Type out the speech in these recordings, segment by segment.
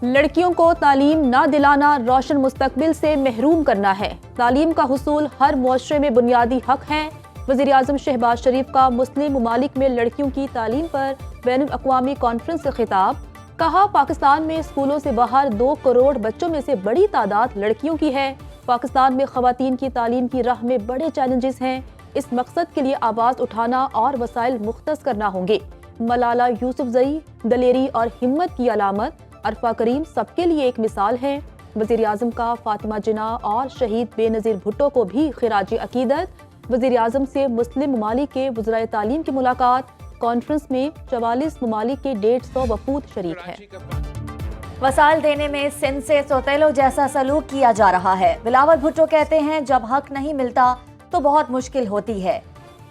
لڑکیوں کو تعلیم نہ دلانا روشن مستقبل سے محروم کرنا ہے۔ تعلیم کا حصول ہر معاشرے میں بنیادی حق ہے۔ وزیر اعظم شہباز شریف کا مسلم ممالک میں لڑکیوں کی تعلیم پر بین الاقوامی کانفرنس سے خطاب۔ کہا پاکستان میں اسکولوں سے باہر 2 کروڑ بچوں میں سے بڑی تعداد لڑکیوں کی ہے۔ پاکستان میں خواتین کی تعلیم کی راہ میں بڑے چیلنجز ہیں۔ اس مقصد کے لیے آواز اٹھانا اور وسائل مختص کرنا ہوں گے۔ ملالہ یوسفزئی دلیری اور ہمت کی علامت، عرفہ کریم سب کے لیے ایک مثال ہے۔ وزیر اعظم کا فاطمہ جناح اور شہید بے نظیر بھٹو کو بھی خراج عقیدت۔ وزیر اعظم سے مسلم ممالک کے وزرائے تعلیم کی ملاقات۔ کانفرنس میں 44 ممالک کے 150 وفود شریک ہیں۔ وسائل دینے میں سندھ سے سوتیلوں جیسا سلوک کیا جا رہا ہے۔ بلاول بھٹو کہتے ہیں جب حق نہیں ملتا تو بہت مشکل ہوتی ہے۔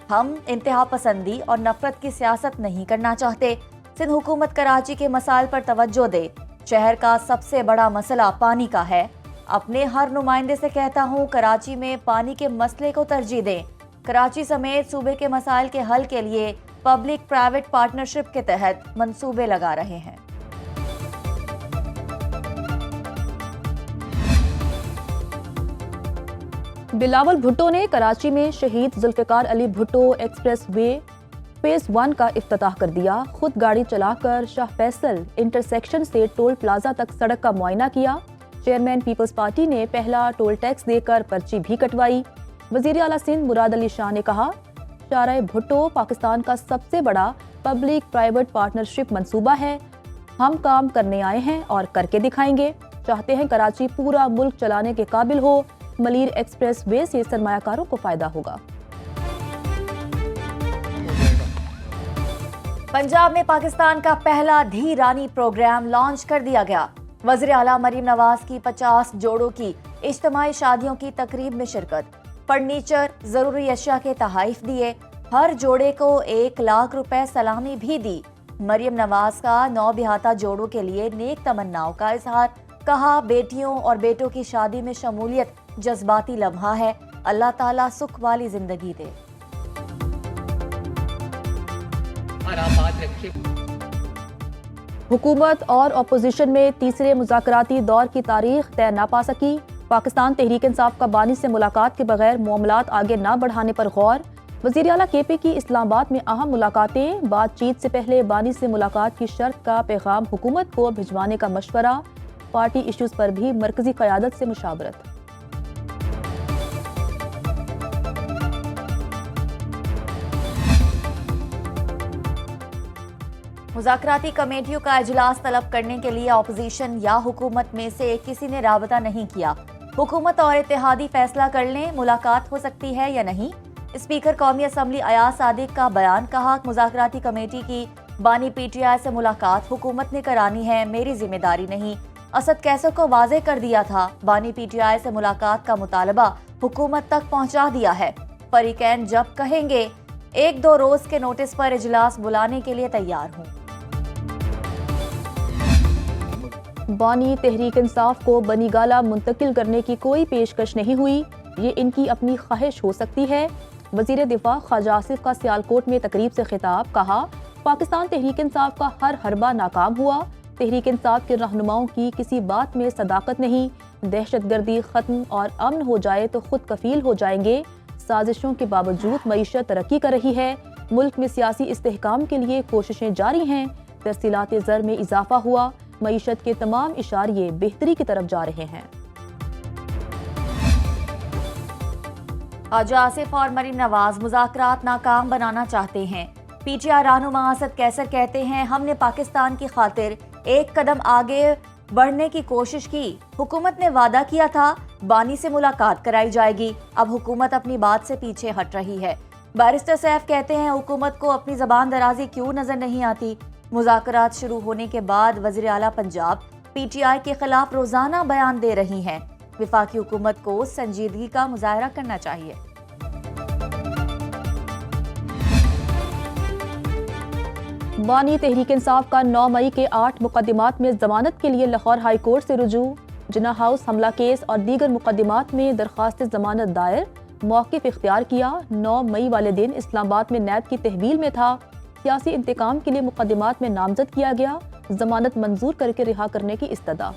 ہم انتہا پسندی اور نفرت کی سیاست نہیں کرنا چاہتے۔ سندھ حکومت کراچی کے مسائل پر توجہ دے۔ شہر کا سب سے بڑا مسئلہ پانی کا ہے۔ اپنے ہر نمائندے سے کہتا ہوں کراچی میں پانی کے مسئلے کو ترجیح دیں۔ کراچی سمیت صوبے کے مسائل کے حل کے لیے پبلک پرائیویٹ پارٹنرشپ کے تحت منصوبے لگا رہے ہیں۔ بلاول بھٹو نے کراچی میں شہید Zulfiqar Ali Bhutto express way phase 1 کا افتتاح کر دیا۔ خود گاڑی چلا کر شاہ فیصل انٹرسیکشن سے ٹول پلازا تک سڑک کا معائنہ کیا۔ چیئرمین پیپلز پارٹی نے پہلا ٹول ٹیکس دے کر پرچی بھی کٹوائی۔ وزیر اعلیٰ سندھ مراد علی شاہ نے کہا شارع بھٹو پاکستان کا سب سے بڑا پبلک پرائیویٹ پارٹنرشپ منصوبہ ہے۔ ہم کام کرنے آئے ہیں اور کر کے دکھائیں گے۔ چاہتے ہیں کراچی پورا ملک چلانے کے قابل ہو۔ ملیر ایکسپریس وے سے سرمایہ کاروں کو فائدہ ہوگا۔ پنجاب میں پاکستان کا پہلا دھی رانی پروگرام لانچ کر دیا گیا۔ وزیر اعلیٰ مریم نواز کی 50 جوڑوں کی اجتماعی شادیوں کی تقریب میں شرکت۔ فرنیچر، ضروری اشیاء کے تحائف دیے۔ ہر جوڑے کو 1 لاکھ روپے سلامی بھی دی۔ مریم نواز کا 9 بہاتہ جوڑوں کے لیے نیک تمناؤں کا اظہار۔ کہا بیٹیوں اور بیٹوں کی شادی میں شمولیت جذباتی لمحہ ہے۔ اللہ تعالیٰ سکھ والی زندگی دے۔ حکومت اور اپوزیشن میں تیسرے مذاکراتی دور کی تاریخ طے نہ پا سکی۔ پاکستان تحریک انصاف کا بانی سے ملاقات کے بغیر معاملات آگے نہ بڑھانے پر غور۔ وزیر اعلیٰ کے پی کی اسلام آباد میں اہم ملاقاتیں۔ بات چیت سے پہلے بانی سے ملاقات کی شرط کا پیغام حکومت کو بھجوانے کا مشورہ۔ پارٹی ایشوز پر بھی مرکزی قیادت سے مشاورت۔ مذاکراتی کمیٹیوں کا اجلاس طلب کرنے کے لیے اپوزیشن یا حکومت میں سے کسی نے رابطہ نہیں کیا۔ حکومت اور اتحادی فیصلہ کر لیں ملاقات ہو سکتی ہے یا نہیں۔ اسپیکر قومی اسمبلی ایاز صادق کا بیان۔ کہا مذاکراتی کمیٹی کی بانی پی ٹی آئی سے ملاقات حکومت نے کرانی ہے، میری ذمہ داری نہیں۔ اسد کیسر کو واضح کر دیا تھا، بانی پی ٹی آئی سے ملاقات کا مطالبہ حکومت تک پہنچا دیا ہے۔ فریقین جب کہیں گے 1-2 روز کے نوٹس پر اجلاس بلانے کے لیے تیار ہوں۔ بانی تحریک انصاف کو بنی گالہ منتقل کرنے کی کوئی پیشکش نہیں ہوئی، یہ ان کی اپنی خواہش ہو سکتی ہے۔ وزیر دفاع خواجہ آصف کا سیالکوٹ میں تقریب سے خطاب۔ کہا پاکستان تحریک انصاف کا ہر حربہ ناکام ہوا۔ تحریک انصاف کے رہنماؤں کی کسی بات میں صداقت نہیں۔ دہشت گردی ختم اور امن ہو جائے تو خود کفیل ہو جائیں گے۔ سازشوں کے باوجود معیشت ترقی کر رہی ہے۔ ملک میں سیاسی استحکام کے لیے کوششیں جاری ہیں۔ ترسیلات زر میں اضافہ ہوا۔ معیشت کے تمام اشاریے بہتری کی طرف جا رہے ہیں۔ خواجہ آصف اور مریم نواز مذاکرات ناکام بنانا چاہتے ہیں۔ پی ٹی آئی رہنما اسد کیسر کہتے ہیں ہم نے پاکستان کی خاطر ایک قدم آگے بڑھنے کی کوشش کی۔ حکومت نے وعدہ کیا تھا بانی سے ملاقات کرائی جائے گی، اب حکومت اپنی بات سے پیچھے ہٹ رہی ہے۔ بیرسٹر سیف کہتے ہیں حکومت کو اپنی زبان درازی کیوں نظر نہیں آتی۔ مذاکرات شروع ہونے کے بعد وزیر اعلیٰ پنجاب پی ٹی آئی کے خلاف روزانہ بیان دے رہی ہیں۔ وفاقی حکومت کو سنجیدگی کا مظاہرہ کرنا چاہیے۔ بانی تحریک انصاف کا 9 مئی کے 8 مقدمات میں ضمانت کے لیے لاہور ہائی کورٹ سے رجوع۔ جناح ہاؤس حملہ کیس اور دیگر مقدمات میں درخواست ضمانت دائر۔ موقف اختیار کیا۔ 9 مئی والے دن اسلام آباد میں نیب کی تحویل میں تھا۔ سیاسی انتقام کے لیے مقدمات میں نامزد کیا گیا۔ ضمانت منظور کر کے رہا کرنے کی استدعا۔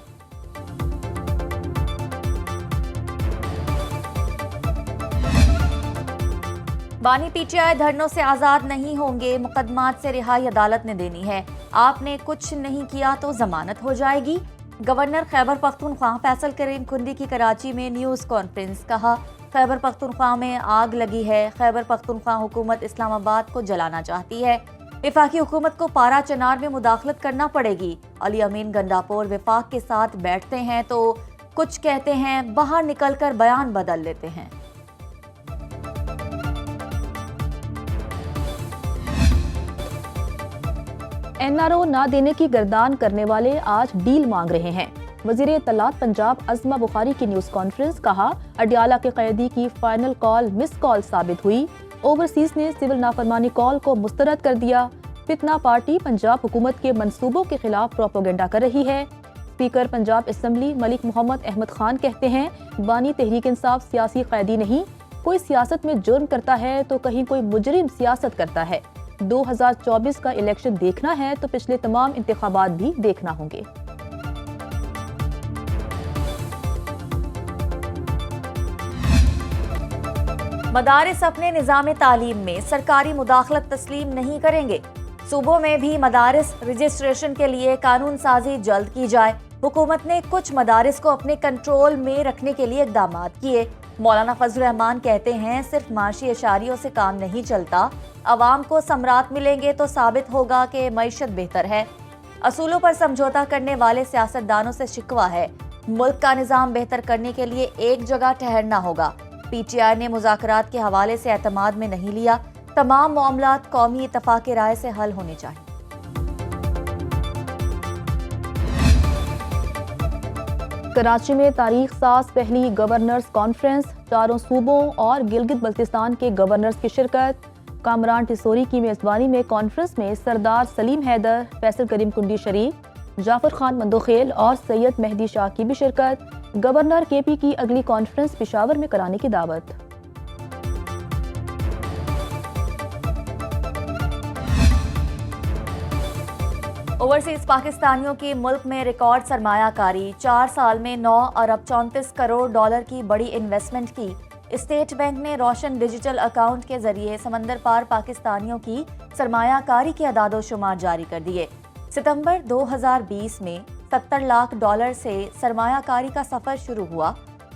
بانی پی ٹی آئی دھرنوں سے آزاد نہیں ہوں گے، مقدمات سے رہائی عدالت نے دینی ہے، آپ نے کچھ نہیں کیا تو ضمانت ہو جائے گی۔ گورنر خیبر پختونخوا فیصل کریم کھنڈی کی کراچی میں نیوز کانفرنس، کہا خیبر پختونخوا میں آگ لگی ہے، خیبر پختونخوا حکومت اسلام آباد کو جلانا چاہتی ہے، وفاقی حکومت کو پارا چنار میں مداخلت کرنا پڑے گی۔ علی امین گنڈاپور وفاق کے ساتھ بیٹھتے ہیں تو کچھ کہتے ہیں، باہر نکل کر بیان بدل لیتے ہیں۔ این آر او نہ دینے کی گردان کرنے والے آج ڈیل مانگ رہے ہیں۔ وزیر اطلاعات پنجاب عظمہ بخاری کی نیوز کانفرنس، کہا اڈیالہ کے قیدی کی فائنل کال مس کال ثابت ہوئی، اوورسیز نے سول نافرمانی کال کو مسترد کر دیا، فتنہ پارٹی پنجاب حکومت کے منصوبوں کے خلاف پروپیگنڈا کر رہی ہے۔ اسپیکر پنجاب اسمبلی ملک محمد احمد خان کہتے ہیں، بانی تحریک انصاف سیاسی قیدی نہیں، کوئی سیاست میں جرم کرتا ہے تو کہیں کوئی مجرم سیاست کرتا ہے۔ 2024 کا الیکشن دیکھنا ہے تو پچھلے تمام انتخابات بھی دیکھنا ہوں گے۔ مدارس اپنے نظام تعلیم میں سرکاری مداخلت تسلیم نہیں کریں گے، صوبوں میں بھی مدارس رجسٹریشن کے لیے قانون سازی جلد کی جائے۔ حکومت نے کچھ مدارس کو اپنے کنٹرول میں رکھنے کے لیے اقدامات کیے۔ مولانا فضل الرحمان کہتے ہیں، صرف معاشی اشاریوں سے کام نہیں چلتا، عوام کو ثمرات ملیں گے تو ثابت ہوگا کہ معیشت بہتر ہے۔ اصولوں پر سمجھوتا کرنے والے سیاستدانوں سے شکوہ ہے، ملک کا نظام بہتر کرنے کے لیے ایک جگہ ٹھہرنا ہوگا۔ پی ٹی آئی نے مذاکرات کے حوالے سے اعتماد میں نہیں لیا، تمام معاملات قومی اتفاق رائے سے حل ہونے چاہیے۔ کراچی میں تاریخ ساز پہلی گورنرز کانفرنس، چاروں صوبوں اور گلگت بلتستان کے گورنرز کی شرکت۔ کامران ٹھسوری کی میزبانی میں کانفرنس میں سردار سلیم حیدر، فیصل کریم کنڈی شریف، جعفر خان مندوخیل اور سید مہدی شاہ کی بھی شرکت۔ گورنر کے پی کی اگلی کانفرنس پشاور میں کرانے کی دعوت۔ اوورسیز پاکستانیوں کی ملک میں ریکارڈ سرمایہ کاری، 4 سال میں 9 ارب 34 کروڑ ڈالر کی بڑی انویسٹمنٹ کی۔ اسٹیٹ بینک نے روشن ڈیجیٹل اکاؤنٹ کے ذریعے سمندر پار پاکستانیوں کی سرمایہ کاری کے اعداد و شمار جاری کر دیے۔ ستمبر 2020 میں 70 لاکھ ڈالر سے سرمایہ کاری کا سفر شروع ہوا۔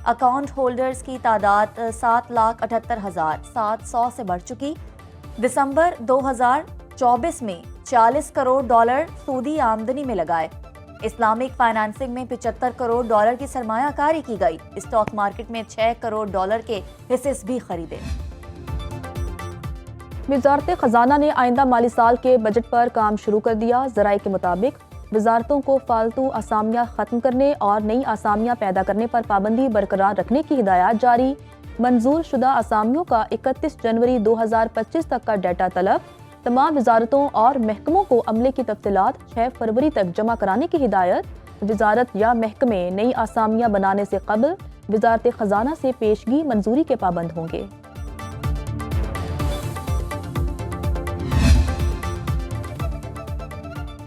اکاؤنٹ ہولڈرز کی تعداد 7,78,700 سے بڑھ چکی۔ دسمبر 2024 میں 40 کروڑ ڈالر سودی آمدنی میں لگائے۔ اسلامک فائنانسنگ میں 75 کروڑ ڈالر کی سرمایہ کاری کی گئی۔ اسٹاک مارکیٹ میں 6 کروڑ ڈالر کے حصص بھی خریدے۔ وزارت خزانہ نے آئندہ مالی سال کے بجٹ پر کام شروع کر دیا۔ ذرائع کے مطابق وزارتوں کو فالتو اسامیاں ختم کرنے اور نئی اسامیاں پیدا کرنے پر پابندی برقرار رکھنے کی ہدایات جاری۔ منظور شدہ اسامیوں کا 31 جنوری 2025 تک کا ڈیٹا طلب۔ تمام وزارتوں اور محکموں کو عملے کی تفصیلات 6 فروری تک جمع کرانے کی ہدایت۔ وزارت یا محکمے نئی اسامیاں بنانے سے قبل وزارت خزانہ سے پیشگی منظوری کے پابند ہوں گے۔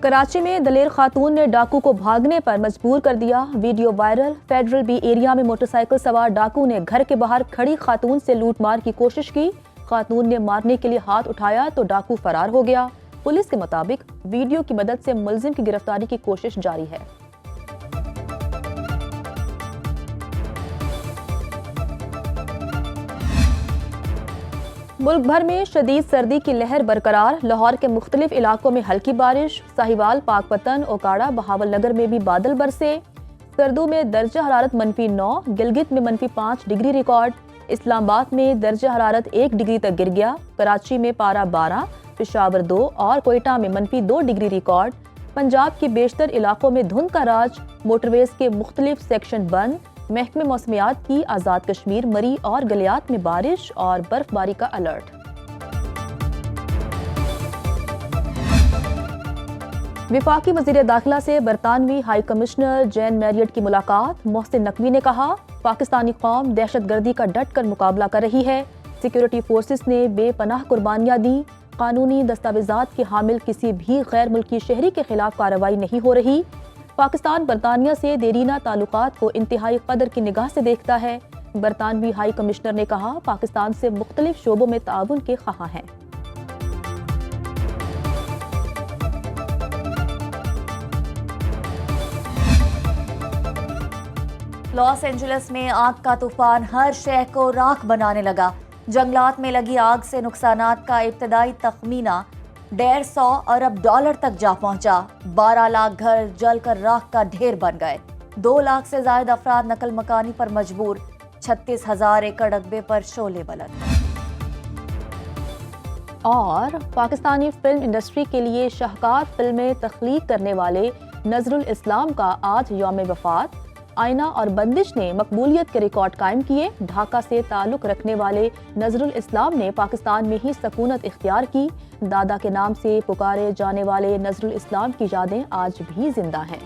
کراچی میں دلیر خاتون نے ڈاکو کو بھاگنے پر مجبور کر دیا، video viral. Federal be area میں موٹر سائیکل سوار ڈاکو نے گھر کے باہر کھڑی خاتون سے لوٹ مار کی کوشش کی۔ خاتون نے مارنے کے لیے ہاتھ اٹھایا تو ڈاکو فرار ہو گیا۔ پولیس کے مطابق ویڈیو کی مدد سے ملزم کی گرفتاری کی کوشش جاری ہے۔ ملک بھر میں شدید سردی کی لہر برقرار، لاہور کے مختلف علاقوں میں ہلکی بارش، ساہیوال، پاک پتن، اوکاڑا، بہاول نگر میں بھی بادل برسے۔ سردو میں درجہ حرارت -9، گلگت میں -5 ڈگری ریکارڈ، اسلام آباد میں درجہ حرارت 1 ڈگری تک گر گیا، کراچی میں پارہ 12، پشاور 2 اور کوئٹہ میں -2 ڈگری ریکارڈ۔ پنجاب کے بیشتر علاقوں میں دھند کا راج، موٹر ویز کے مختلف سیکشن بند۔ محکمہ موسمیات کی آزاد کشمیر، مری اور گلیات میں بارش اور برف باری کا الرٹ۔ وفاقی وزیر داخلہ سے برطانوی ہائی کمشنر جین میریٹ کی ملاقات۔ محسن نقوی نے کہا، پاکستانی قوم دہشت گردی کا ڈٹ کر مقابلہ کر رہی ہے، سیکیورٹی فورسز نے بے پناہ قربانیاں دیں، قانونی دستاویزات کے حامل کسی بھی غیر ملکی شہری کے خلاف کارروائی نہیں ہو رہی۔ پاکستان برطانیہ سے دیرینہ تعلقات کو انتہائی قدر کی نگاہ سے دیکھتا ہے۔ برطانوی ہائی کمشنر نے کہا پاکستان سے مختلف شعبوں میں تعاون کے خواہاں ہیں۔ لاس اینجلس میں آگ کا طوفان ہر شہر کو راکھ بنانے لگا۔ جنگلات میں لگی آگ سے نقصانات کا ابتدائی تخمینہ $150 ارب تک جا پہنچا۔ 12 لاکھ گھر جل کر راکھ کا ڈھیر بن گئے۔ 2 لاکھ سے زائد افراد نقل مکانی پر مجبور۔ 36,000 ایکڑ رقبے پر شعلے بلند۔ اور پاکستانی فلم انڈسٹری کے لیے شاہکار فلمیں تخلیق کرنے والے نظر الاسلام کا آج یوم وفات۔ آئینہ اور بندش نے مقبولیت کے ریکارڈ قائم کیے۔ ڈھاکہ سے تعلق رکھنے والے نظر الاسلام نے پاکستان میں ہی سکونت اختیار کی۔ دادا کے نام سے پکارے جانے والے نظر الاسلام کی یادیں آج بھی زندہ ہیں۔